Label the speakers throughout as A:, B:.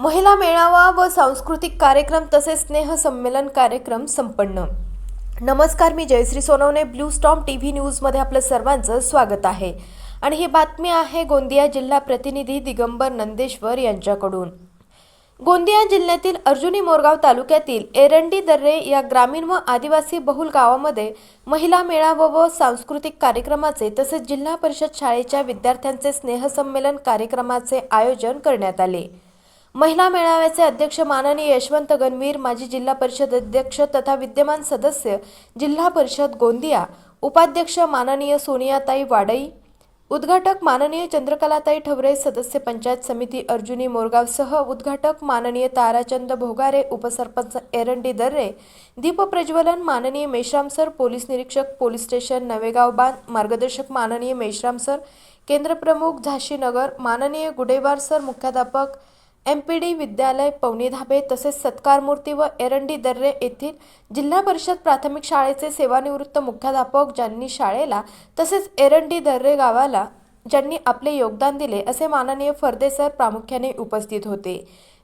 A: महिला मेळावा व सांस्कृतिक कार्यक्रम तसेच स्नेह संमेलन कार्यक्रम संपन्न। नमस्कार, मी Jayashree Sonawane, blue storm TV न्यूजमध्ये आपलं सर्वांचं स्वागत आहे आणि ही बातमी आहे गोंदिया जिल्हा प्रतिनिधी दिगंबर नंदेश्वर यांच्याकडून। गोंदिया जिल्ह्यातील अर्जुनी मोरगाव तालुक्यातील एरंडी दर्रे या ग्रामीण व आदिवासी बहुल गावामध्ये महिला मेळावा व सांस्कृतिक कार्यक्रमाचे तसेच जिल्हा परिषद शाळेच्या विद्यार्थ्यांचे स्नेहसंमेलन कार्यक्रमाचे आयोजन करण्यात आले। महिला मेळाव्याचे अध्यक्ष माननीय यशवंत गणवीर, माजी जिल्हा परिषद अध्यक्ष तथा विद्यमान सदस्य जिल्हा परिषद गोंदिया, उपाध्यक्ष माननीय सोनियाताई वाडई, उद्घाटक माननीय चंद्रकलाताई ठवरे, सदस्य पंचायत समिती अर्जुनी मोरगाव सह उद्घाटक माननीय ताराचंद भोगारे, उपसरपंच एरंडी दर्रे, दीप प्रज्वलन माननीय मेश्राम सर, पोलीस निरीक्षक पोलीस स्टेशन नवेगाव बांध, मार्गदर्शक माननीय मेश्राम सर, केंद्र प्रमुख झाशी नगर माननीय गुडेवार सर, मुख्याध्यापक MPD विद्यालय पवनी धाबे तसेच सत्कारमूर्ती व एरंडी दर्रे येथील जिल्हा परिषद प्राथमिक शाळेचे सेवानिवृत्त मुख्याध्यापक ज्यांनी शाळेला तसेच एरंडी दर्रे गावाला ज्यांनी आपले योगदान दिले असे माननीय फर्दे सर प्रामुख्याने उपस्थित होते।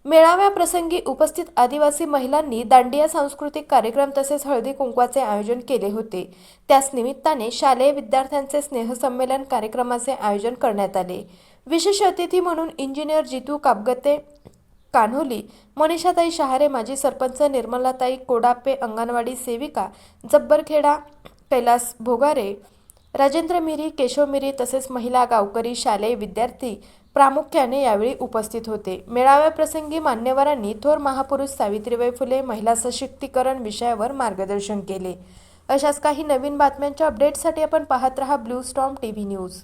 A: मेळाव्या प्रसंगी उपस्थित आदिवासी महिलांनी दांडिया सांस्कृतिक कार्यक्रम तसेच हळदी कुंकवाचे आयोजन केले होते। त्याच निमित्ताने शालेय विद्यार्थ्यांचे स्नेहसंमेलन कार्यक्रमाचे आयोजन करण्यात आले। विशेष अतिथी म्हणून इंजिनियर जितू कापगते कान्होली, मनीषाताई शहारे, माजी सरपंच निर्मलाताई कोडापे, अंगणवाडी सेविका जब्बरखेडा कैलास भोगारे, राजेंद्र मिरी, केशव मिरी तसेच महिला गावकरी शालेय विद्यार्थी प्रामुख्याने यावेळी उपस्थित होते। मेळाव्याप्रसंगी मान्यवरांनी थोर महापुरुष सावित्रीबाई फुले महिला सशक्तीकरण विषयावर मार्गदर्शन केले। अशाच काही नवीन बातम्यांच्या अपडेटसाठी आपण पाहत रहा ब्लू स्टॉर्म टीव्ही न्यूज।